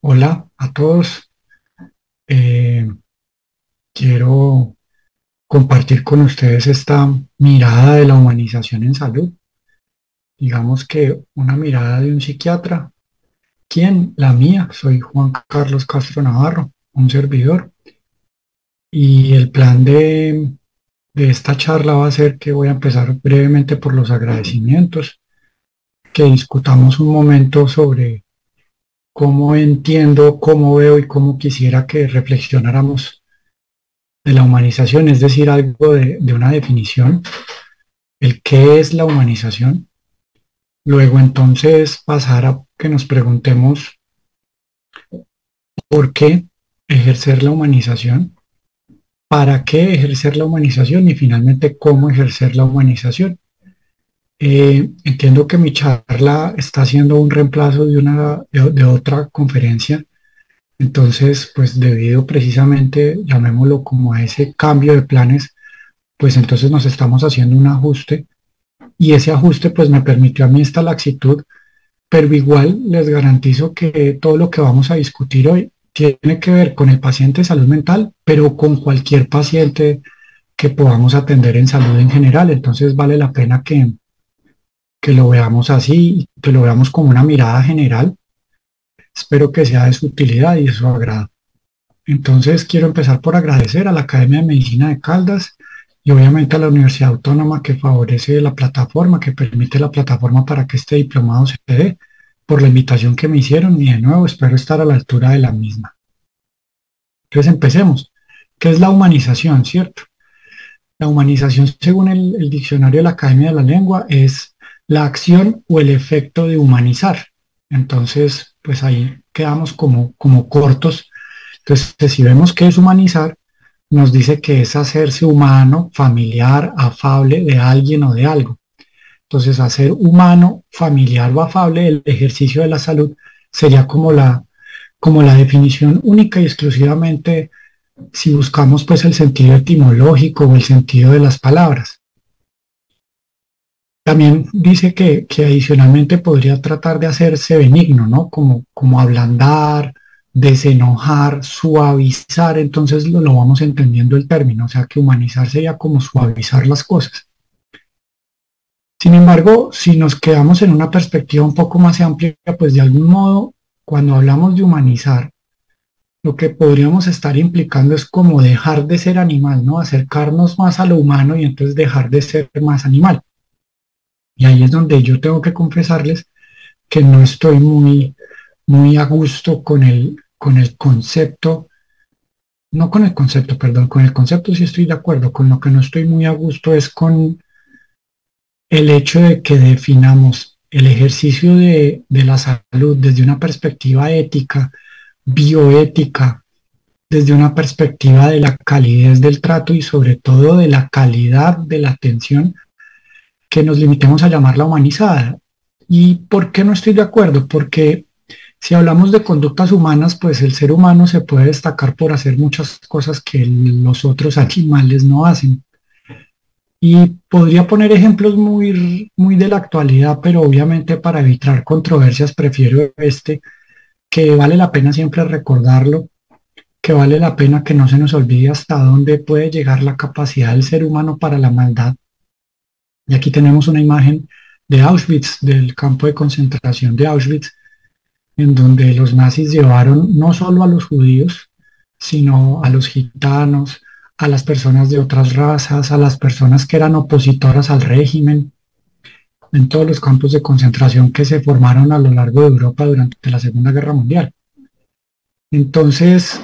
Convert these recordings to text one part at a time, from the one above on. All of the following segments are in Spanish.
Hola a todos. Eh, Quiero compartir con ustedes esta mirada de la humanización en salud. Digamos que una mirada de un psiquiatra. ¿Quién? La mía. Soy Juan Carlos Castro Navarro, un servidor. Y el plan de esta charla va a ser que voy a empezar brevemente por los agradecimientos, que discutamos un momento sobre cómo entiendo, cómo veo y cómo quisiera que reflexionáramos de la humanización, es decir, algo de una definición, el qué es la humanización. Luego entonces pasar a que nos preguntemos por qué ejercer la humanización, para qué ejercer la humanización y finalmente cómo ejercer la humanización. Entiendo que mi charla está haciendo un reemplazo de otra conferencia, entonces pues debido precisamente, llamémoslo como a ese cambio de planes, pues entonces nos estamos haciendo un ajuste y ese ajuste pues me permitió a mí esta laxitud, pero igual les garantizo que todo lo que vamos a discutir hoy tiene que ver con el paciente de salud mental, pero con cualquier paciente que podamos atender en salud en general. Entonces vale la pena que lo veamos así, que lo veamos como una mirada general. Espero que sea de su utilidad y de su agrado. Entonces quiero empezar por agradecer a la Academia de Medicina de Caldas y obviamente a la Universidad Autónoma que favorece la plataforma, que permite la plataforma para que este diplomado se dé, por la invitación que me hicieron y de nuevo espero estar a la altura de la misma. Entonces empecemos. ¿Qué es la humanización, cierto? La humanización, según el diccionario de la Academia de la Lengua, es la acción o el efecto de humanizar. Entonces, pues ahí quedamos como cortos. Entonces, si vemos qué es humanizar, nos dice que es hacerse humano, familiar, afable de alguien o de algo. Entonces, hacer humano, familiar o afable el ejercicio de la salud sería como la definición única y exclusivamente si buscamos pues el sentido etimológico o el sentido de las palabras. También dice que adicionalmente podría tratar de hacerse benigno, ¿no? Como ablandar, desenojar, suavizar, entonces lo vamos entendiendo el término, o sea que humanizar sería como suavizar las cosas. Sin embargo, si nos quedamos en una perspectiva un poco más amplia, pues de algún modo, cuando hablamos de humanizar, lo que podríamos estar implicando es como dejar de ser animal, ¿no? Acercarnos más a lo humano y entonces dejar de ser más animal. Y ahí es donde yo tengo que confesarles que no estoy muy a gusto con el concepto, no con el concepto, perdón, con el concepto sí estoy de acuerdo, con lo que no estoy muy a gusto es con el hecho de que definamos el ejercicio de la salud desde una perspectiva ética, bioética, desde una perspectiva de la calidez del trato y sobre todo de la calidad de la atención, que nos limitemos a llamarla humanizada. ¿Y por qué no estoy de acuerdo? Porque si hablamos de conductas humanas, pues el ser humano se puede destacar por hacer muchas cosas que los otros animales no hacen. Y podría poner ejemplos muy de la actualidad, pero obviamente para evitar controversias prefiero que vale la pena siempre recordarlo, que vale la pena que no se nos olvide hasta dónde puede llegar la capacidad del ser humano para la maldad. Y aquí tenemos una imagen de Auschwitz, del campo de concentración de Auschwitz, en donde los nazis llevaron no solo a los judíos, sino a los gitanos, a las personas de otras razas, a las personas que eran opositoras al régimen, en todos los campos de concentración que se formaron a lo largo de Europa durante la Segunda Guerra Mundial. Entonces,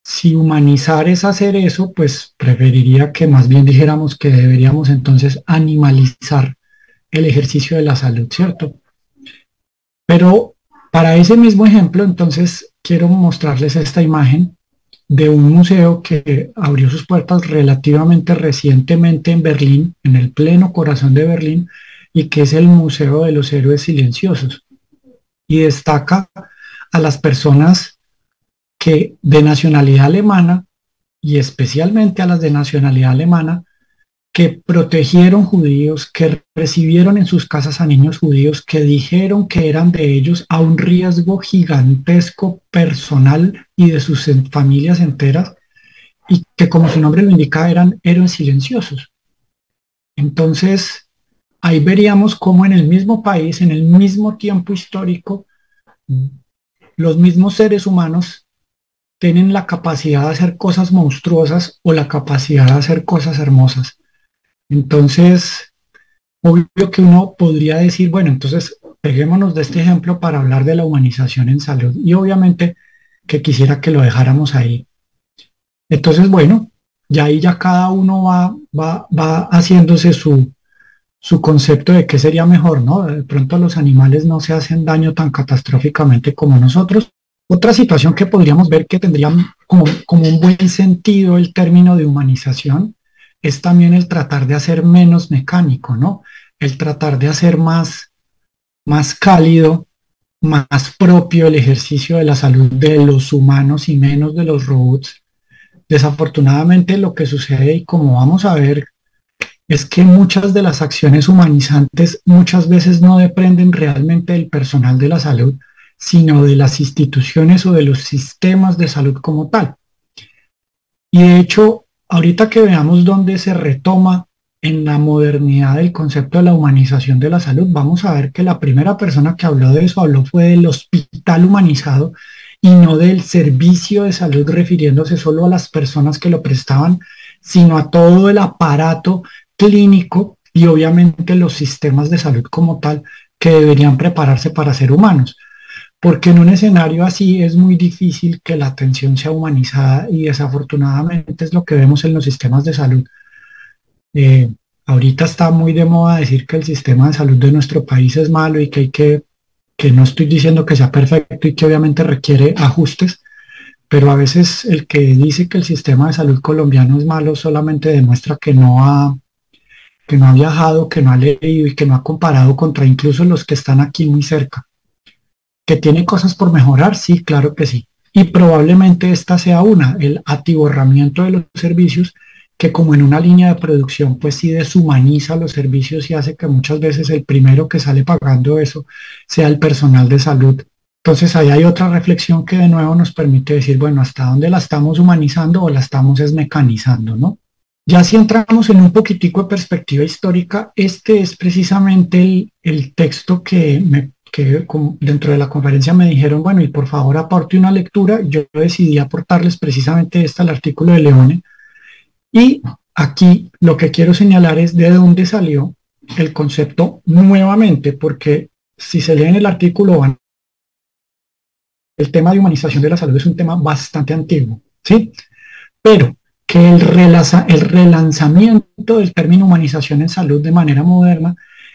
si humanizar es hacer eso, pues preferiría que más bien dijéramos que deberíamos entonces animalizar el ejercicio de la salud, ¿cierto? Pero para ese mismo ejemplo, entonces quiero mostrarles esta imagen de un museo que abrió sus puertas relativamente recientemente en Berlín, en el pleno corazón de Berlín, y que es el Museo de los Héroes Silenciosos. Y destaca a las personas de nacionalidad alemana y especialmente a las de nacionalidad alemana que protegieron judíos, que recibieron en sus casas a niños judíos, que dijeron que eran de ellos a un riesgo gigantesco personal y de sus familias enteras, y que como su nombre lo indica eran héroes silenciosos. Entonces, ahí veríamos cómo en el mismo país, en el mismo tiempo histórico, los mismos seres humanos tienen la capacidad de hacer cosas monstruosas o la capacidad de hacer cosas hermosas. Entonces, obvio que uno podría decir, bueno, entonces peguémonos de este ejemplo para hablar de la humanización en salud. Y obviamente que quisiera que lo dejáramos ahí. Entonces, bueno, ya ahí ya cada uno va haciéndose su concepto de qué sería mejor, ¿no? De pronto los animales no se hacen daño tan catastróficamente como nosotros. Otra situación que podríamos ver que tendría como un buen sentido el término de humanización es también el tratar de hacer menos mecánico, ¿no? El tratar de hacer más cálido, más propio el ejercicio de la salud de los humanos y menos de los robots. Desafortunadamente lo que sucede, y como vamos a ver, es que muchas de las acciones humanizantes muchas veces no dependen realmente del personal de la salud, sino de las instituciones o de los sistemas de salud como tal. Y de hecho, ahorita que veamos dónde se retoma en la modernidad del concepto de la humanización de la salud, vamos a ver que la primera persona que habló de eso habló fue del hospital humanizado y no del servicio de salud refiriéndose solo a las personas que lo prestaban, sino a todo el aparato clínico y obviamente los sistemas de salud como tal que deberían prepararse para ser humanos. Porque en un escenario así es muy difícil que la atención sea humanizada y desafortunadamente es lo que vemos en los sistemas de salud. Eh, Ahorita está muy de moda decir que el sistema de salud de nuestro país es malo y que que no estoy diciendo que sea perfecto y que obviamente requiere ajustes, pero a veces el que dice que el sistema de salud colombiano es malo solamente demuestra que no ha viajado, que no ha leído y que no ha comparado contra incluso los que están aquí muy cerca. ¿Que tiene cosas por mejorar? Sí, claro que sí. Y probablemente esta sea una, el atiborramiento de los servicios, que como en una línea de producción, pues sí deshumaniza los servicios y hace que muchas veces el primero que sale pagando eso sea el personal de salud. Entonces ahí hay otra reflexión que de nuevo nos permite decir, bueno, ¿hasta dónde la estamos humanizando o la estamos mecanizando, ¿no? Ya si entramos en un poquitico de perspectiva histórica, este es precisamente el texto que dentro de la conferencia me dijeron, bueno, y por favor aporte una lectura. Yo decidí aportarles precisamente el artículo de Leone. Y aquí lo que quiero señalar es de dónde salió el concepto nuevamente, porque si se leen el artículo, el tema de humanización de la salud es un tema bastante antiguo, ¿sí? Pero que el relanzamiento del término humanización en salud de manera moderna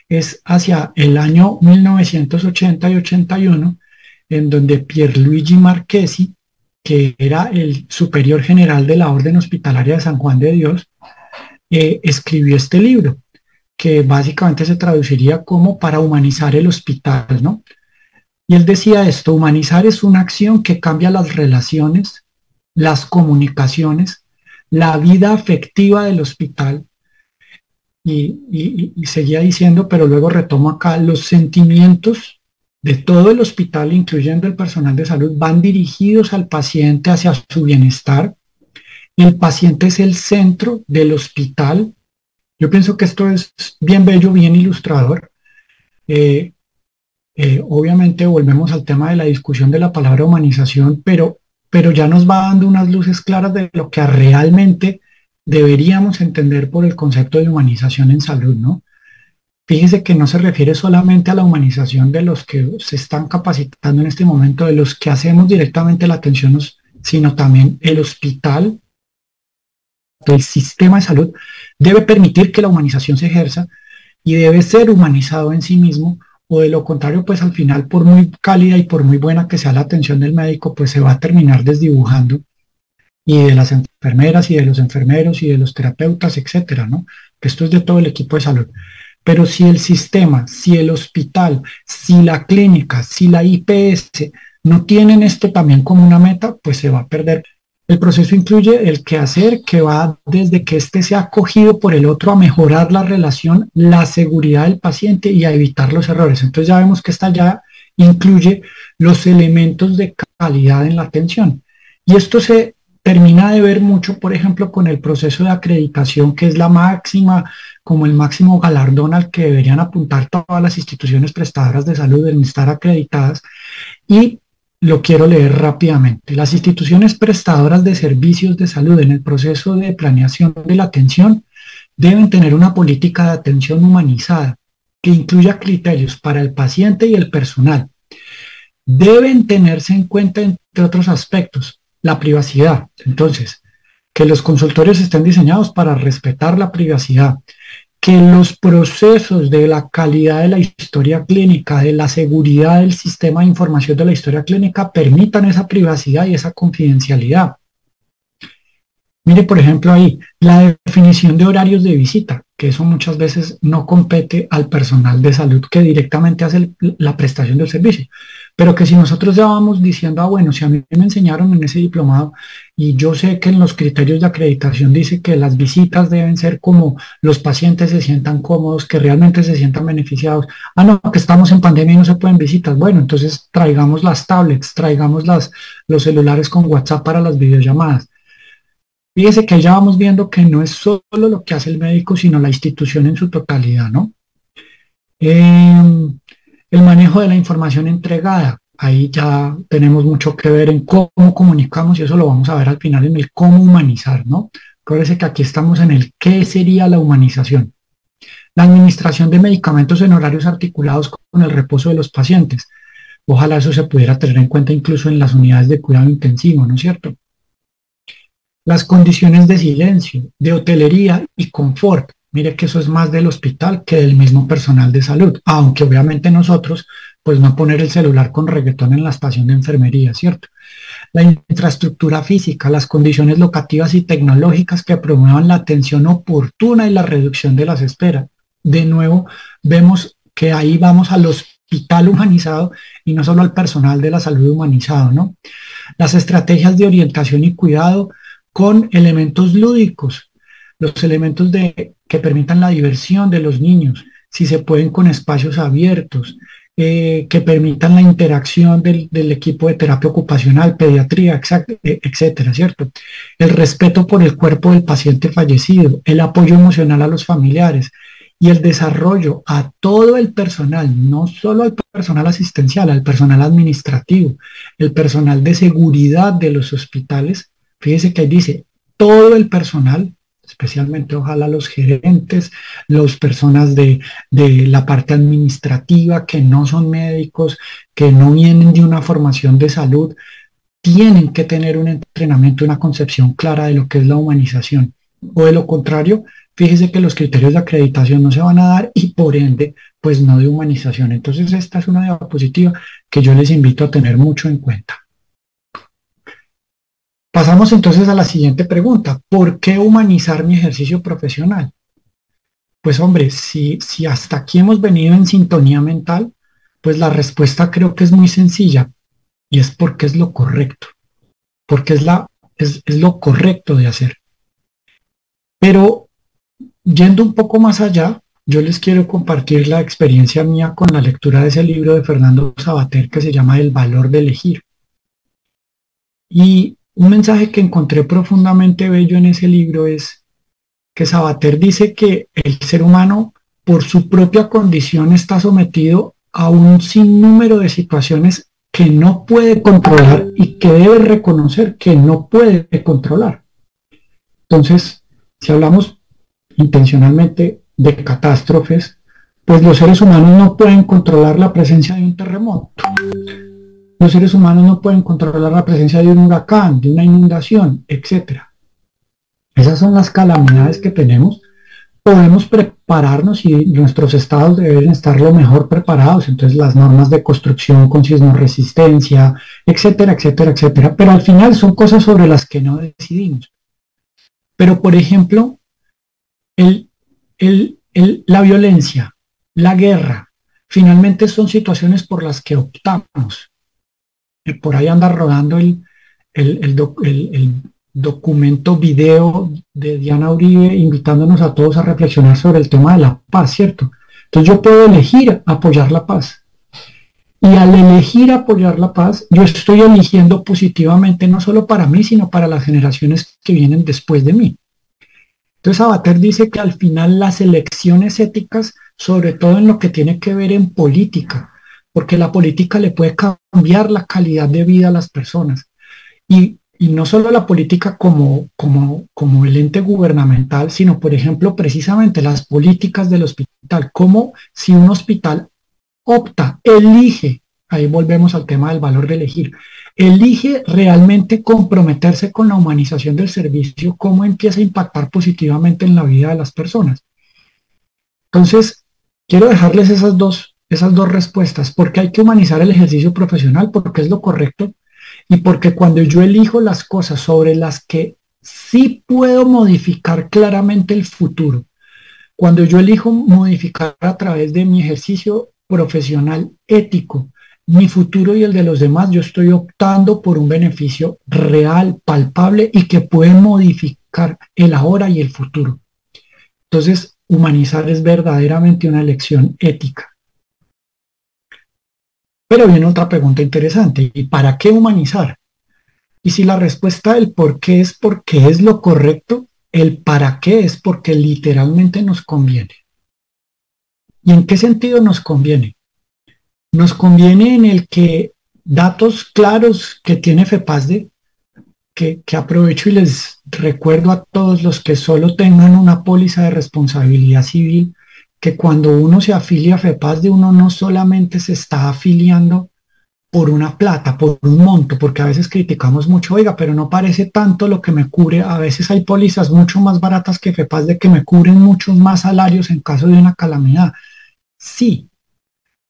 es hacia el año 1980 y 81, en donde Pierluigi Marchesi, que era el superior general de la Orden Hospitalaria de San Juan de Dios, escribió este libro, que básicamente se traduciría como para humanizar el hospital, ¿no? Y él decía esto: humanizar es una acción que cambia las relaciones, las comunicaciones, la vida afectiva del hospital, y seguía diciendo, pero luego retomo acá, los sentimientos de todo el hospital, incluyendo el personal de salud, van dirigidos al paciente hacia su bienestar. El paciente es el centro del hospital. Yo pienso que esto es bien bello, bien ilustrador. Obviamente volvemos al tema de la discusión de la palabra humanización, pero ya nos va dando unas luces claras de lo que realmente deberíamos entender por el concepto de humanización en salud, ¿no? Fíjese que no se refiere solamente a la humanización de los que se están capacitando en este momento, de los que hacemos directamente la atención, sino también el hospital, el sistema de salud debe permitir que la humanización se ejerza y debe ser humanizado en sí mismo, o de lo contrario, pues al final, por muy cálida y por muy buena que sea la atención del médico, pues se va a terminar desdibujando, y de las enfermeras y de los enfermeros y de los terapeutas, etcétera, ¿no? Esto es de todo el equipo de salud. Pero si el sistema, si el hospital, si la clínica, si la IPS no tienen esto también como una meta, pues se va a perder. El proceso incluye el quehacer que va desde que éste sea acogido por el otro a mejorar la relación, la seguridad del paciente y a evitar los errores. Entonces ya vemos que esta ya incluye los elementos de calidad en la atención. Y esto se termina de ver mucho, por ejemplo, con el proceso de acreditación, que es la máxima, como el máximo galardón al que deberían apuntar todas las instituciones prestadoras de salud en estar acreditadas. Y lo quiero leer rápidamente. Las instituciones prestadoras de servicios de salud en el proceso de planeación de la atención deben tener una política de atención humanizada que incluya criterios para el paciente y el personal. Deben tenerse en cuenta, entre otros aspectos, la privacidad. Entonces, que los consultorios estén diseñados para respetar la privacidad, que los procesos de la calidad de la historia clínica, de la seguridad del sistema de información de la historia clínica permitan esa privacidad y esa confidencialidad. Mire, por ejemplo, ahí, la definición de horarios de visita, que eso muchas veces no compete al personal de salud que directamente hace la prestación del servicio. Pero que si nosotros ya vamos diciendo, bueno, si a mí me enseñaron en ese diplomado y yo sé que en los criterios de acreditación dice que las visitas deben ser como los pacientes se sientan cómodos, que realmente se sientan beneficiados. Ah, no, que estamos en pandemia y no se pueden visitas. Bueno, entonces traigamos las tablets, traigamos los celulares con WhatsApp para las videollamadas. Fíjese que ya vamos viendo que no es solo lo que hace el médico, sino la institución en su totalidad, ¿no? El manejo de la información entregada, ahí ya tenemos mucho que ver en cómo comunicamos y eso lo vamos a ver al final en el cómo humanizar, ¿no? Acuérdense que aquí estamos en el qué sería la humanización. La administración de medicamentos en horarios articulados con el reposo de los pacientes. Ojalá eso se pudiera tener en cuenta incluso en las unidades de cuidado intensivo, ¿no es cierto? Las condiciones de silencio, de hotelería y confort. Mire que eso es más del hospital que del mismo personal de salud, aunque obviamente nosotros, pues no poner el celular con reggaetón en la estación de enfermería, ¿cierto? La infraestructura física, las condiciones locativas y tecnológicas que promuevan la atención oportuna y la reducción de las esperas. De nuevo, vemos que ahí vamos al hospital humanizado y no solo al personal de la salud humanizado, ¿no? Las estrategias de orientación y cuidado con elementos lúdicos, los elementos que permitan la diversión de los niños, si se pueden con espacios abiertos, que permitan la interacción del equipo de terapia ocupacional, pediatría, etcétera, ¿cierto? El respeto por el cuerpo del paciente fallecido, el apoyo emocional a los familiares y el desarrollo a todo el personal, no solo al personal asistencial, al personal administrativo, el personal de seguridad de los hospitales. Fíjese que ahí dice todo el personal, especialmente ojalá los gerentes, las personas de la parte administrativa que no son médicos, que no vienen de una formación de salud, tienen que tener un entrenamiento, una concepción clara de lo que es la humanización. O de lo contrario, fíjese que los criterios de acreditación no se van a dar y por ende, pues no de humanización. Entonces esta es una diapositiva que yo les invito a tener mucho en cuenta. Pasamos entonces a la siguiente pregunta. ¿Por qué humanizar mi ejercicio profesional? Pues hombre, si hasta aquí hemos venido en sintonía mental, pues la respuesta creo que es muy sencilla y es porque es lo correcto, porque es lo correcto de hacer. Pero yendo un poco más allá, yo les quiero compartir la experiencia mía con la lectura de ese libro de Fernando Savater que se llama El valor de elegir. Y un mensaje que encontré profundamente bello en ese libro es que Savater dice que el ser humano, por su propia condición, está sometido a un sinnúmero de situaciones que no puede controlar y que debe reconocer que no puede controlar. Entonces, si hablamos intencionalmente de catástrofes, pues los seres humanos no pueden controlar la presencia de un terremoto. Los seres humanos no pueden controlar la presencia de un huracán, de una inundación, etc. Esas son las calamidades que tenemos. Podemos prepararnos y nuestros estados deben estar lo mejor preparados. Entonces las normas de construcción con sismoresistencia, etcétera, etcétera, etcétera. Pero al final son cosas sobre las que no decidimos. Pero por ejemplo, la violencia, la guerra, finalmente son situaciones por las que optamos. Por ahí anda rodando el documento video de Diana Uribe invitándonos a todos a reflexionar sobre el tema de la paz, ¿cierto? Entonces yo puedo elegir apoyar la paz. Y al elegir apoyar la paz, yo estoy eligiendo positivamente no solo para mí, sino para las generaciones que vienen después de mí. Entonces Sabater dice que al final las elecciones éticas, sobre todo en lo que tiene que ver en política, porque la política le puede cambiar la calidad de vida a las personas. Y no solo la política como el ente gubernamental, sino, por ejemplo, precisamente las políticas del hospital, como si un hospital opta, elige, ahí volvemos al tema del valor de elegir, elige realmente comprometerse con la humanización del servicio, cómo empieza a impactar positivamente en la vida de las personas. Entonces, quiero dejarles esas dos respuestas, porque hay que humanizar el ejercicio profesional, porque es lo correcto, y porque cuando yo elijo las cosas sobre las que sí puedo modificar claramente el futuro, cuando yo elijo modificar a través de mi ejercicio profesional ético, mi futuro y el de los demás, yo estoy optando por un beneficio real, palpable y que puede modificar el ahora y el futuro. Entonces, humanizar es verdaderamente una elección ética. Pero viene otra pregunta interesante, ¿y para qué humanizar? Y si la respuesta del por qué es porque es lo correcto, el para qué es porque literalmente nos conviene. ¿Y en qué sentido nos conviene? Nos conviene en el que datos claros que tiene FEPASDE, que aprovecho y les recuerdo a todos los que solo tengan una póliza de responsabilidad civil, que cuando uno se afilia a FEPASDE, uno no solamente se está afiliando por una plata, por un monto, porque a veces criticamos mucho, oiga, pero no parece tanto lo que me cubre, a veces hay pólizas mucho más baratas que FEPASDE que me cubren muchos más salarios en caso de una calamidad. Sí,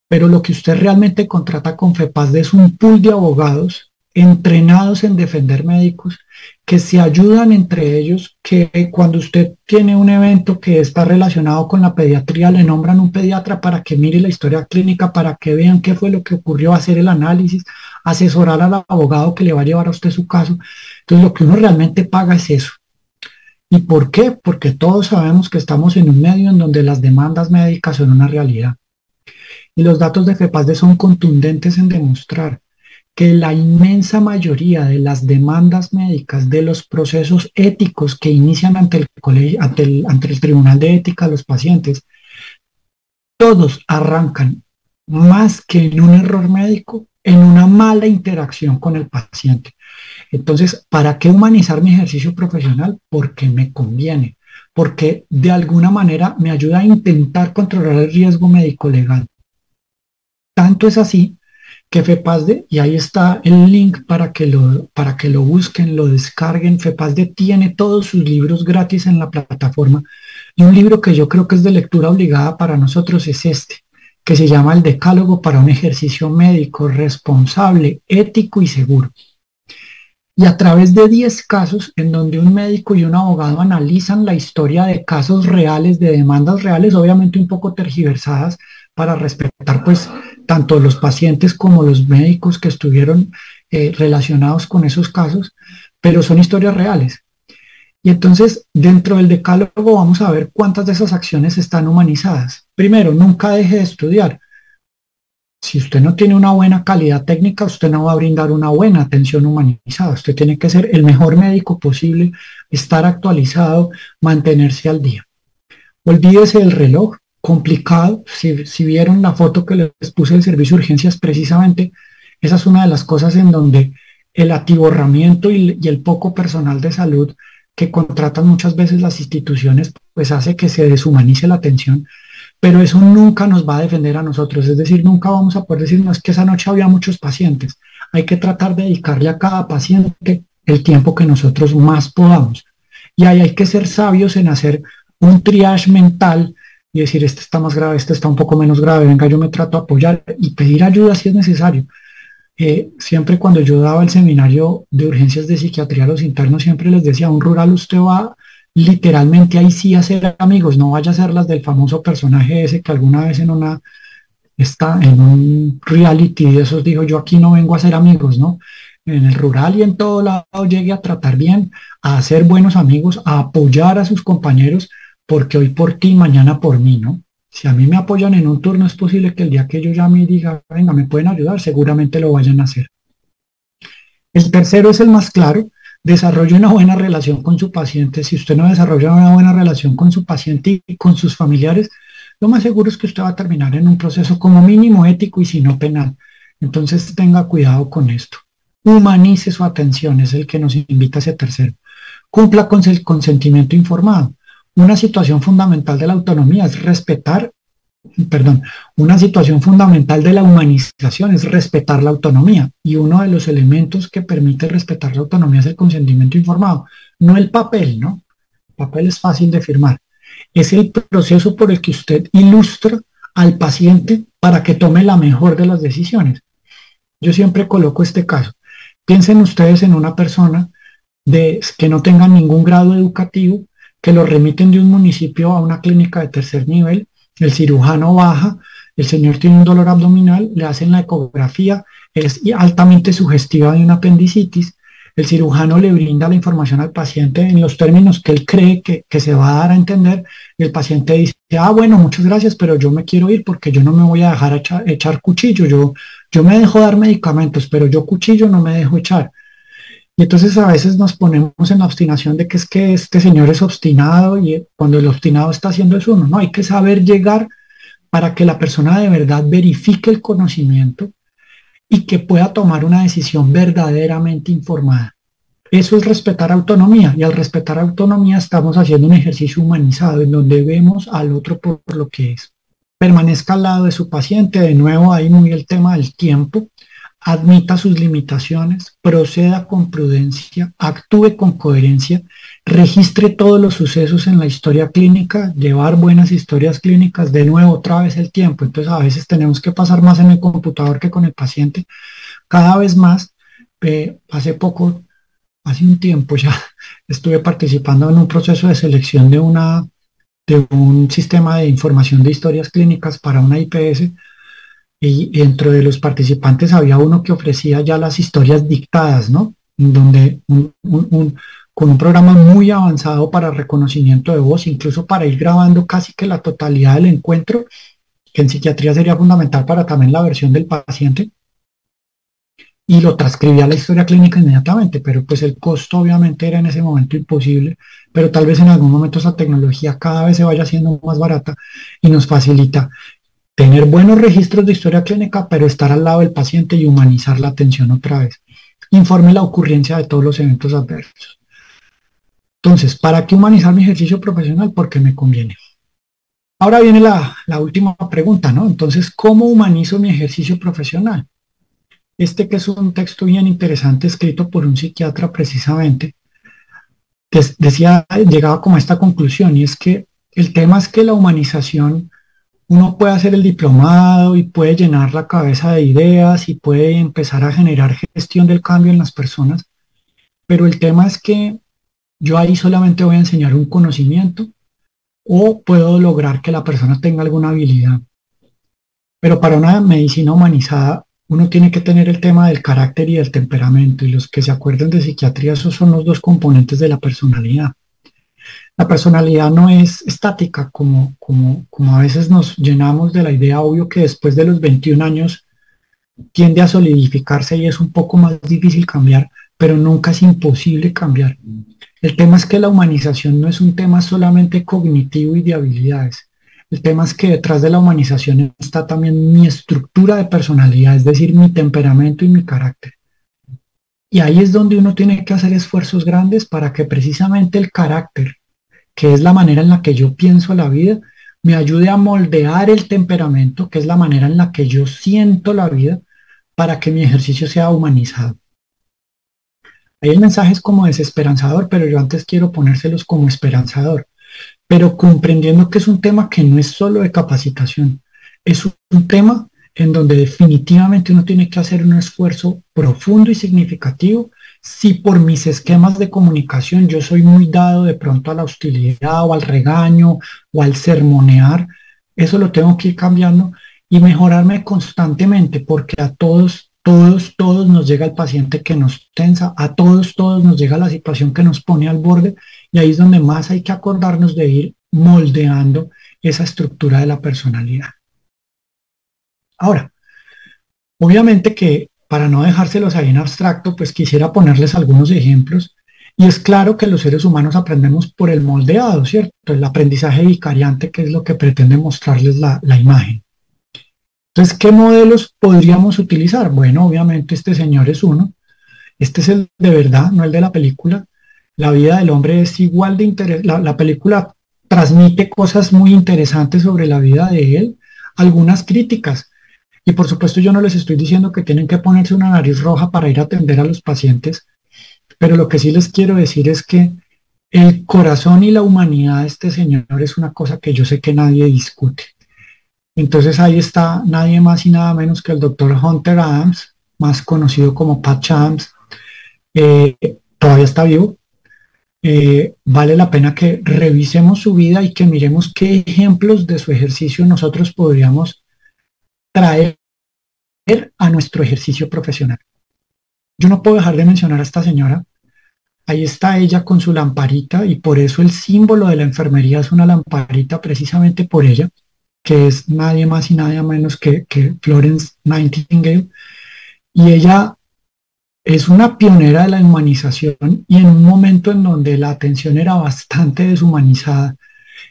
pero lo que usted realmente contrata con FEPASDE es un pool de abogados entrenados en defender médicos que se ayudan entre ellos, que cuando usted tiene un evento que está relacionado con la pediatría, le nombran un pediatra para que mire la historia clínica, para que vean qué fue lo que ocurrió, hacer el análisis, asesorar al abogado que le va a llevar a usted su caso. Entonces lo que uno realmente paga es eso. ¿Y por qué? Porque todos sabemos que estamos en un medio en donde las demandas médicas son una realidad. Y los datos de FEPASDE son contundentes en demostrar que la inmensa mayoría de las demandas médicas, de los procesos éticos que inician ante el colegio, ante el Tribunal de Ética de los pacientes, todos arrancan más que en un error médico, en una mala interacción con el paciente. Entonces, ¿para qué humanizar mi ejercicio profesional? Porque me conviene, porque de alguna manera me ayuda a intentar controlar el riesgo médico legal. Tanto es así que FEPASDE, y ahí está el link para que lo busquen, lo descarguen. FEPASDE tiene todos sus libros gratis en la plataforma, y un libro que yo creo que es de lectura obligada para nosotros es este, que se llama El Decálogo para un ejercicio médico responsable, ético y seguro. Y a través de 10 casos en donde un médico y un abogado analizan la historia de casos reales, de demandas reales, obviamente un poco tergiversadas para respetar pues tanto los pacientes como los médicos que estuvieron relacionados con esos casos, pero son historias reales. Y entonces dentro del decálogo vamos a ver cuántas de esas acciones están humanizadas. Primero, nunca deje de estudiar. Si usted no tiene una buena calidad técnica, usted no va a brindar una buena atención humanizada. Usted tiene que ser el mejor médico posible, estar actualizado, mantenerse al día. Olvídese del reloj, complicado. Si vieron la foto que les puse del servicio de urgencias, precisamente esa es una de las cosas en donde el atiborramiento y el poco personal de salud que contratan muchas veces las instituciones, pues hace que se deshumanice la atención. Pero eso nunca nos va a defender a nosotros, es decir, nunca vamos a poder decir, no, es que esa noche había muchos pacientes. Hay que tratar de dedicarle a cada paciente el tiempo que nosotros más podamos. Y ahí hay que ser sabios en hacer un triage mental y decir, este está más grave, este está un poco menos grave, venga, yo me trato de apoyar y pedir ayuda si es necesario. Siempre cuando yo daba el seminario de urgencias de psiquiatría a los internos, siempre les decía, a un rural usted va literalmente ahí sí a ser amigos, no vaya a ser las del famoso personaje ese que alguna vez en un reality de esos dijo, yo aquí no vengo a ser amigos, ¿no? en el rural y en todo lado llegue a tratar bien, a hacer buenos amigos, a apoyar a sus compañeros, porque hoy por ti, mañana por mí, ¿no? Si a mí me apoyan en un turno, es posible que el día que yo llame y diga, venga, me pueden ayudar, seguramente lo vayan a hacer. El tercero es el más claro, desarrolle una buena relación con su paciente. Si usted no desarrolla una buena relación con su paciente y con sus familiares, lo más seguro es que usted va a terminar en un proceso como mínimo ético y si no penal. Entonces tenga cuidado con esto. Humanice su atención, es el que nos invita a ese tercero. Cumpla con el consentimiento informado. Una situación fundamental de la autonomía es respetar, perdón, una situación fundamental de la humanización es respetar la autonomía y uno de los elementos que permite respetar la autonomía es el consentimiento informado, no el papel, ¿no? El papel es fácil de firmar, es el proceso por el que usted ilustra al paciente para que tome la mejor de las decisiones. Yo siempre coloco este caso. Piensen ustedes en una persona que no tenga ningún grado educativo, que lo remiten de un municipio a una clínica de tercer nivel, el cirujano baja, el señor tiene un dolor abdominal, le hacen la ecografía, es altamente sugestiva de una apendicitis, el cirujano le brinda la información al paciente en los términos que él cree que se va a dar a entender, y el paciente dice, ah, bueno, muchas gracias, pero yo me quiero ir porque yo no me voy a dejar echar cuchillo, yo me dejo dar medicamentos, pero yo cuchillo no me dejo echar. Y entonces a veces nos ponemos en la obstinación de que es que este señor es obstinado y cuando el obstinado está haciendo es uno, no, hay que saber llegar para que la persona de verdad verifique el conocimiento y que pueda tomar una decisión verdaderamente informada. Eso es respetar autonomía y al respetar autonomía estamos haciendo un ejercicio humanizado en donde vemos al otro por lo que es. Permanezca al lado de su paciente, de nuevo ahí muy el tema del tiempo, admita sus limitaciones, proceda con prudencia, actúe con coherencia, registre todos los sucesos en la historia clínica, llevar buenas historias clínicas, de nuevo otra vez el tiempo, entonces a veces tenemos que pasar más en el computador que con el paciente, cada vez más. Hace un tiempo ya estuve participando en un proceso de selección de un sistema de información de historias clínicas para una IPS. Y dentro de los participantes había uno que ofrecía ya las historias dictadas, ¿no? Donde con un programa muy avanzado para reconocimiento de voz, incluso para ir grabando casi que la totalidad del encuentro, que en psiquiatría sería fundamental para también la versión del paciente, y lo transcribía a la historia clínica inmediatamente, pero pues el costo obviamente era en ese momento imposible, pero tal vez en algún momento esa tecnología cada vez se vaya haciendo más barata y nos facilita tener buenos registros de historia clínica, pero estar al lado del paciente y humanizar la atención otra vez. Informe la ocurrencia de todos los eventos adversos. Entonces, ¿para qué humanizar mi ejercicio profesional? Porque me conviene. Ahora viene la última pregunta, ¿no? Entonces, ¿cómo humanizo mi ejercicio profesional? Este que es un texto bien interesante escrito por un psiquiatra precisamente, que decía, llegaba como a esta conclusión, y es que el tema es que la humanización, uno puede hacer el diplomado y puede llenar la cabeza de ideas y puede empezar a generar gestión del cambio en las personas, pero el tema es que yo ahí solamente voy a enseñar un conocimiento o puedo lograr que la persona tenga alguna habilidad. Pero para una medicina humanizada, uno tiene que tener el tema del carácter y del temperamento, y los que se acuerdan de psiquiatría, esos son los dos componentes de la personalidad. La personalidad no es estática, como a veces nos llenamos de la idea, obvio que después de los 21 años tiende a solidificarse y es un poco más difícil cambiar, pero nunca es imposible cambiar. El tema es que la humanización no es un tema solamente cognitivo y de habilidades. El tema es que detrás de la humanización está también mi estructura de personalidad, es decir, mi temperamento y mi carácter. Y ahí es donde uno tiene que hacer esfuerzos grandes para que precisamente el carácter, que es la manera en la que yo pienso la vida, me ayude a moldear el temperamento, que es la manera en la que yo siento la vida, para que mi ejercicio sea humanizado. Ahí el mensaje es como desesperanzador, pero yo antes quiero ponérselos como esperanzador, pero comprendiendo que es un tema que no es solo de capacitación, es un tema en donde definitivamente uno tiene que hacer un esfuerzo profundo y significativo. Si por mis esquemas de comunicación yo soy muy dado de pronto a la hostilidad o al regaño o al sermonear, eso lo tengo que ir cambiando y mejorarme constantemente, porque a todos todos nos llega el paciente que nos tensa, a todos nos llega la situación que nos pone al borde, y ahí es donde más hay que acordarnos de ir moldeando esa estructura de la personalidad. Ahora, obviamente que para no dejárselos ahí en abstracto, pues quisiera ponerles algunos ejemplos. Y es claro que los seres humanos aprendemos por el moldeado, ¿cierto? El aprendizaje vicariante, que es lo que pretende mostrarles la imagen. Entonces, ¿qué modelos podríamos utilizar? Bueno, obviamente este señor es uno. Este es el de verdad, no el de la película. La vida del hombre es igual de interesante. La película transmite cosas muy interesantes sobre la vida de él, algunas críticas. Y por supuesto yo no les estoy diciendo que tienen que ponerse una nariz roja para ir a atender a los pacientes, pero lo que sí les quiero decir es que el corazón y la humanidad de este señor es una cosa que yo sé que nadie discute. Entonces ahí está nadie más y nada menos que el doctor Hunter Adams, más conocido como Pat Adams. Todavía está vivo. Vale la pena que revisemos su vida y que miremos qué ejemplos de su ejercicio nosotros podríamos traer a nuestro ejercicio profesional. Yo no puedo dejar de mencionar a esta señora. Ahí está ella con su lamparita, y por eso el símbolo de la enfermería es una lamparita, precisamente por ella, que es nadie más y nada menos que Florence Nightingale. Y ella es una pionera de la humanización, y en un momento en donde la atención era bastante deshumanizada.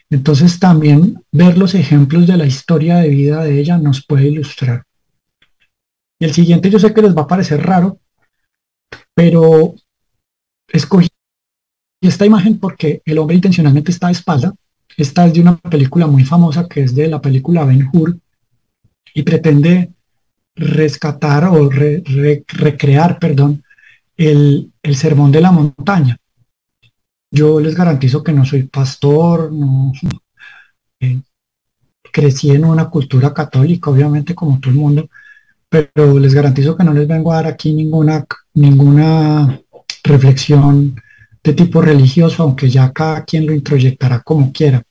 Entonces también ver los ejemplos de la historia de vida de ella nos puede ilustrar. Y el siguiente yo sé que les va a parecer raro, pero escogí esta imagen porque el hombre intencionalmente está de espalda. Esta es de una película muy famosa, que es de la película Ben-Hur, y pretende rescatar o recrear, perdón, el sermón de la montaña. Yo les garantizo que no soy pastor, no, eh, crecí en una cultura católica, obviamente como todo el mundo, pero les garantizo que no les vengo a dar aquí ninguna reflexión de tipo religioso, aunque ya cada quien lo introyectará como quiera.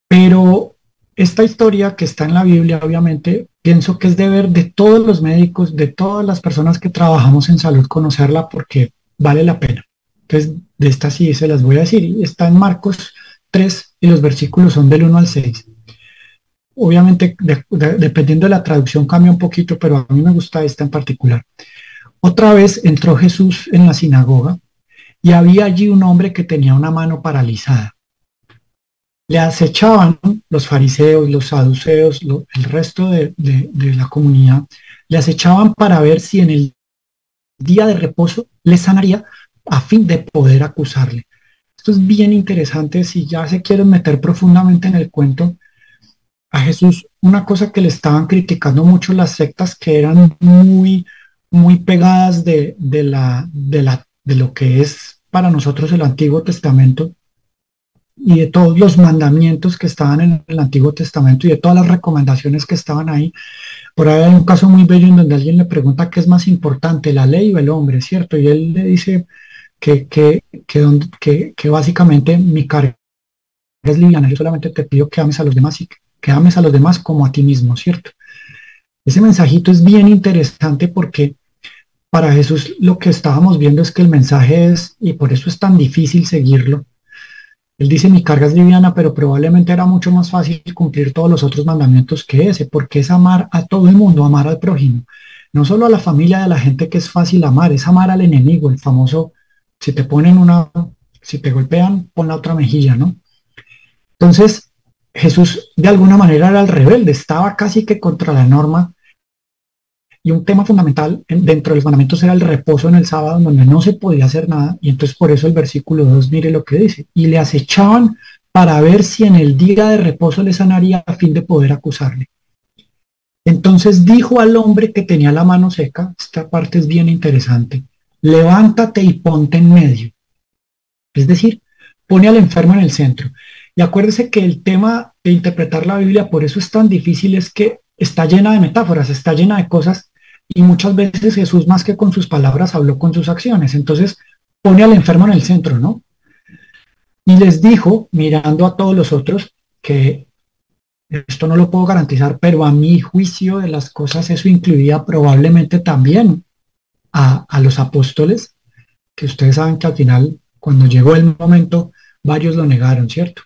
Pero esta historia que está en la Biblia, obviamente, pienso que es deber de todos los médicos, de todas las personas que trabajamos en salud, conocerla, porque vale la pena. Entonces, de esta sí se las voy a decir. Está en Marcos 3 y los versículos son del 1 al 6. Obviamente, dependiendo de la traducción cambia un poquito, pero a mí me gusta esta en particular. Otra vez entró Jesús en la sinagoga, y había allí un hombre que tenía una mano paralizada. Le acechaban los fariseos, los saduceos, el resto de la comunidad, le acechaban para ver si en el día de reposo le sanaría, a fin de poder acusarle. Esto es bien interesante. Si ya se quieren meter profundamente en el cuento, a Jesús una cosa que le estaban criticando mucho las sectas, que eran muy pegadas de lo que es para nosotros el Antiguo Testamento, y de todos los mandamientos que estaban en el Antiguo Testamento y de todas las recomendaciones que estaban ahí. Por ahí hay un caso muy bello en donde alguien le pregunta qué es más importante, la ley o el hombre, ¿cierto? Y él le dice que básicamente mi carga es liviana, yo solamente te pido que ames a los demás, y que ames a los demás como a ti mismo, ¿cierto? Ese mensajito es bien interesante, porque para Jesús lo que estábamos viendo es que el mensaje es, y por eso es tan difícil seguirlo. Él dice, mi carga es liviana, pero probablemente era mucho más fácil cumplir todos los otros mandamientos que ese, porque es amar a todo el mundo, amar al prójimo. No solo a la familia de la gente, que es fácil amar, es amar al enemigo, el famoso, si te golpean, pon la otra mejilla, ¿no? Entonces, Jesús de alguna manera era el rebelde, estaba casi que contra la norma, y un tema fundamental dentro de los mandamientos era el reposo en el sábado, en donde no se podía hacer nada. Y entonces por eso el versículo 2, mire lo que dice: y le acechaban para ver si en el día de reposo le sanaría, a fin de poder acusarle. Entonces dijo al hombre que tenía la mano seca, esta parte es bien interesante: levántate y ponte en medio. Es decir, pone al enfermo en el centro. Y acuérdese que el tema de interpretar la Biblia, por eso es tan difícil, es que está llena de metáforas, está llena de cosas, y muchas veces Jesús, más que con sus palabras, habló con sus acciones. Entonces pone al enfermo en el centro, ¿no? Y les dijo, mirando a todos los otros, que esto no lo puedo garantizar, pero a mi juicio de las cosas eso incluía probablemente también a los apóstoles, que ustedes saben que al final, cuando llegó el momento, varios lo negaron, ¿cierto?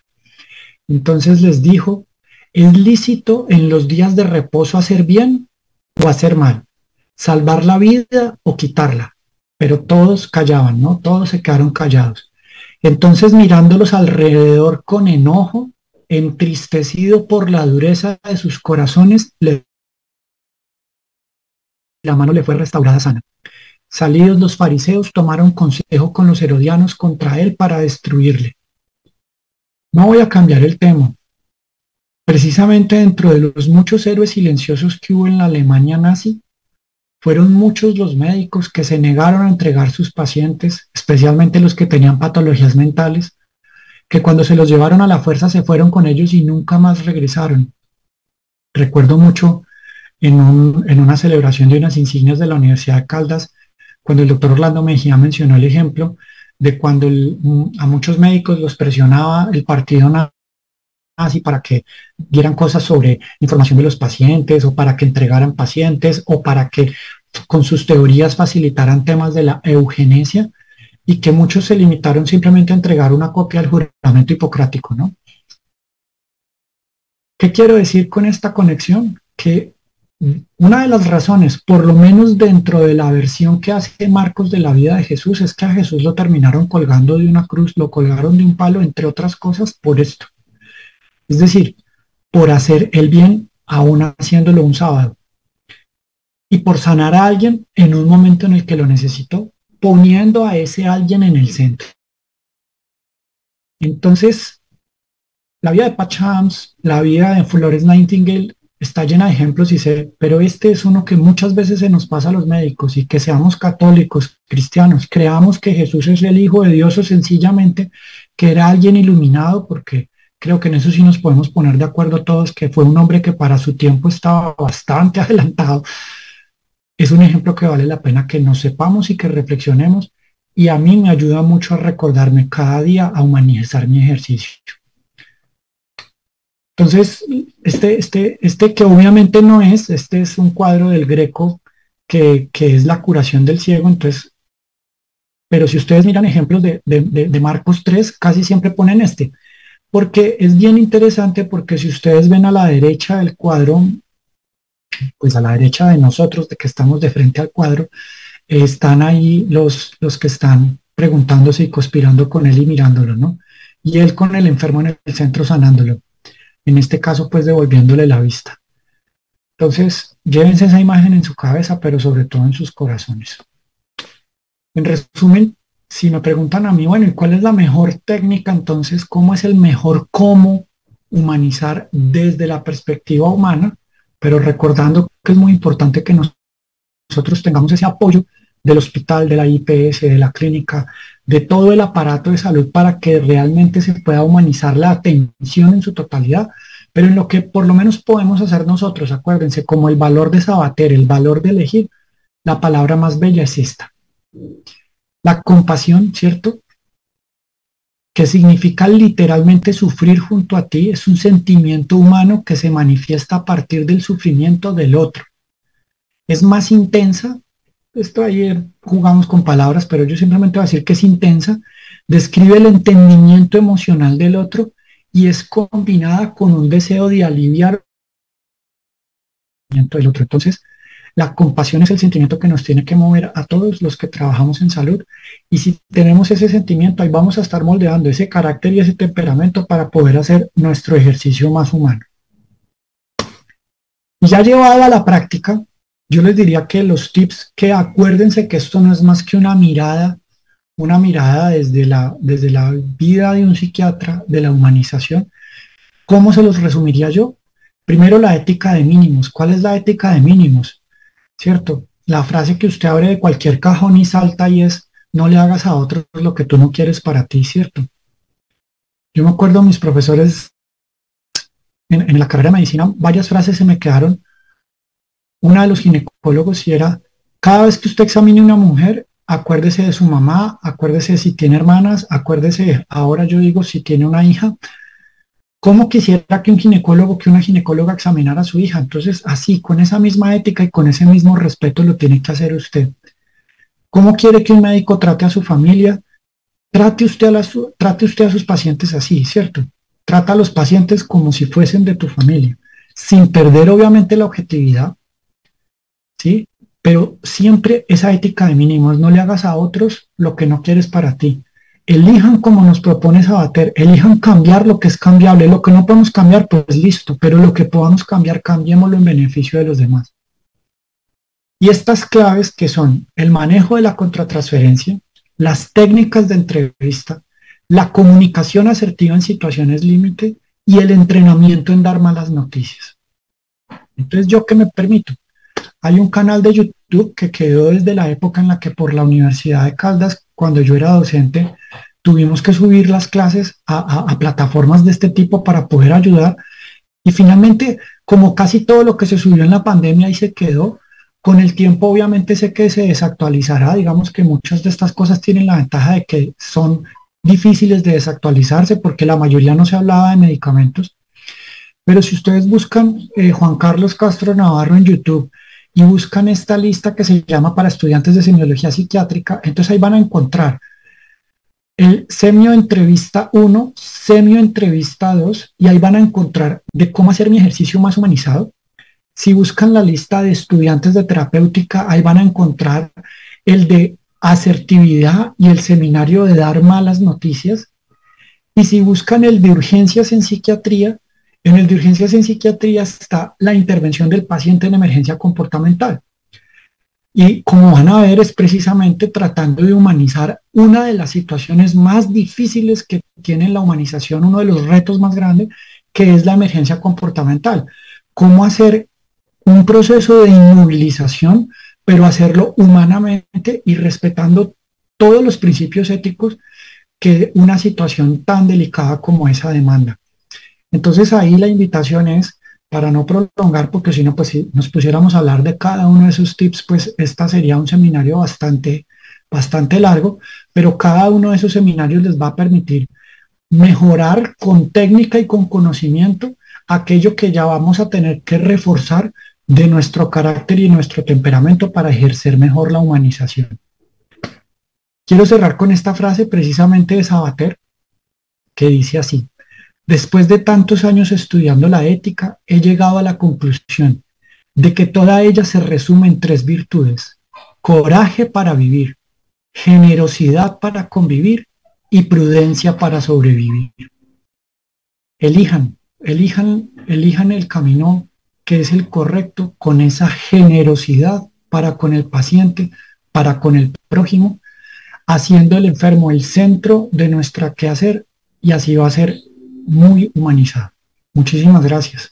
Entonces les dijo, ¿es lícito en los días de reposo hacer bien o hacer mal? ¿Salvar la vida o quitarla? Pero todos callaban, ¿no? Todos se quedaron callados. Entonces mirándolos alrededor con enojo, entristecido por la dureza de sus corazones, la mano le fue restaurada sana. Salidos los fariseos, tomaron consejo con los herodianos contra él para destruirle. No voy a cambiar el tema. Precisamente dentro de los muchos héroes silenciosos que hubo en la Alemania nazi, fueron muchos los médicos que se negaron a entregar sus pacientes, especialmente los que tenían patologías mentales, que cuando se los llevaron a la fuerza se fueron con ellos y nunca más regresaron. Recuerdo mucho en una celebración de unas insignias de la Universidad de Caldas, cuando el doctor Orlando Mejía mencionó el ejemplo de cuando a muchos médicos los presionaba el partido nazi para que dieran cosas sobre información de los pacientes o para que entregaran pacientes o para que con sus teorías facilitaran temas de la eugenesia y que muchos se limitaron simplemente a entregar una copia del juramento hipocrático, ¿no? ¿Qué quiero decir con esta conexión? Que una de las razones, por lo menos dentro de la versión que hace Marcos de la vida de Jesús, es que a Jesús lo terminaron colgando de una cruz, lo colgaron de un palo, entre otras cosas, por esto. Es decir, por hacer el bien, aún haciéndolo un sábado. Y por sanar a alguien en un momento en el que lo necesitó, poniendo a ese alguien en el centro. Entonces, la vida de Patch Adams, la vida de Florence Nightingale, está llena de ejemplos y sé, pero este es uno que muchas veces se nos pasa a los médicos y que seamos católicos, cristianos, creamos que Jesús es el Hijo de Dios o sencillamente que era alguien iluminado, porque creo que en eso sí nos podemos poner de acuerdo todos, que fue un hombre que para su tiempo estaba bastante adelantado. Es un ejemplo que vale la pena que nos sepamos y que reflexionemos, y a mí me ayuda mucho a recordarme cada día a humanizar mi ejercicio. Entonces, este que obviamente no es, este es un cuadro del Greco que es la curación del ciego. Entonces, pero si ustedes miran ejemplos de Marcos 3, casi siempre ponen este, porque es bien interesante, porque si ustedes ven a la derecha del cuadro, pues a la derecha de nosotros, de que estamos de frente al cuadro, están ahí los que están preguntándose y conspirando con él y mirándolo, ¿no? Y él con el enfermo en el centro sanándolo. En este caso, pues devolviéndole la vista. Entonces, llévense esa imagen en su cabeza, pero sobre todo en sus corazones. En resumen, si me preguntan a mí, bueno, ¿y cuál es la mejor técnica? Entonces, ¿cómo es el mejor cómo humanizar desde la perspectiva humana? Pero recordando que es muy importante que nosotros tengamos ese apoyo del hospital, de la IPS, de la clínica, de todo el aparato de salud para que realmente se pueda humanizar la atención en su totalidad, pero en lo que por lo menos podemos hacer nosotros, acuérdense, como el valor de Sabater, el valor de elegir, la palabra más bella es esta. La compasión, ¿cierto? Que significa literalmente sufrir junto a ti, es un sentimiento humano que se manifiesta a partir del sufrimiento del otro. Es más intensa. Esto ayer jugamos con palabras, pero yo simplemente voy a decir que es intensa, describe el entendimiento emocional del otro y es combinada con un deseo de aliviar el otro. Entonces, la compasión es el sentimiento que nos tiene que mover a todos los que trabajamos en salud, y si tenemos ese sentimiento, ahí vamos a estar moldeando ese carácter y ese temperamento para poder hacer nuestro ejercicio más humano. Y ya llevado a la práctica, yo les diría que los tips, que acuérdense que esto no es más que una mirada desde la vida de un psiquiatra, de la humanización. ¿Cómo se los resumiría yo? Primero, la ética de mínimos. ¿Cuál es la ética de mínimos? ¿Cierto? La frase que usted abre de cualquier cajón y salta y es, no le hagas a otros lo que tú no quieres para ti, ¿cierto? Yo me acuerdo, mis profesores en la carrera de medicina, varias frases se me quedaron. Una de los ginecólogos y era, cada vez que usted examine a una mujer, acuérdese de su mamá, acuérdese si tiene hermanas, acuérdese, ahora yo digo, si tiene una hija, ¿Cómo quisiera que un ginecólogo, que una ginecóloga examinara a su hija? Entonces, así, con esa misma ética y con ese mismo respeto lo tiene que hacer usted. ¿Cómo quiere que un médico trate a su familia? Trate usted a sus pacientes así, ¿cierto? Trata a los pacientes como si fuesen de tu familia, sin perder obviamente la objetividad, ¿sí? Pero siempre esa ética de mínimos, no le hagas a otros lo que no quieres para ti. Elijan como nos propone Sabater, elijan cambiar lo que es cambiable, lo que no podemos cambiar, pues listo, pero lo que podamos cambiar, cambiémoslo en beneficio de los demás. Y estas claves que son el manejo de la contratransferencia, las técnicas de entrevista, la comunicación asertiva en situaciones límite y el entrenamiento en dar malas noticias. Entonces, ¿yo qué me permito? Hay un canal de YouTube que quedó desde la época en la que por la Universidad de Caldas, cuando yo era docente, tuvimos que subir las clases a plataformas de este tipo para poder ayudar. Y finalmente, como casi todo lo que se subió en la pandemia ahí se quedó, con el tiempo obviamente sé que se desactualizará. Digamos que muchas de estas cosas tienen la ventaja de que son difíciles de desactualizarse porque la mayoría no se hablaba de medicamentos. Pero si ustedes buscan Juan Carlos Castro Navarro en YouTube y buscan esta lista que se llama para estudiantes de semiología psiquiátrica, entonces ahí van a encontrar el semio entrevista 1, semio entrevista 2, y ahí van a encontrar de cómo hacer mi ejercicio más humanizado. Si buscan la lista de estudiantes de terapéutica, ahí van a encontrar el de asertividad y el seminario de dar malas noticias. Y si buscan el de urgencias en psiquiatría, en el de urgencias en psiquiatría está la intervención del paciente en emergencia comportamental. Y como van a ver, es precisamente tratando de humanizar una de las situaciones más difíciles que tiene la humanización, uno de los retos más grandes, que es la emergencia comportamental. Cómo hacer un proceso de inmovilización, pero hacerlo humanamente y respetando todos los principios éticos que una situación tan delicada como esa demanda. Entonces ahí la invitación es, para no prolongar, porque si no, pues si nos pusiéramos a hablar de cada uno de esos tips, pues esta sería un seminario bastante largo, pero cada uno de esos seminarios les va a permitir mejorar con técnica y con conocimiento aquello que ya vamos a tener que reforzar de nuestro carácter y nuestro temperamento para ejercer mejor la humanización. Quiero cerrar con esta frase precisamente de Sabater, que dice así: después de tantos años estudiando la ética, he llegado a la conclusión de que toda ella se resume en tres virtudes: coraje para vivir, generosidad para convivir y prudencia para sobrevivir. Elijan el camino que es el correcto, con esa generosidad para con el paciente, para con el prójimo, haciendo el enfermo el centro de nuestra quehacer, y así va a ser muy humanizado. Muchísimas gracias.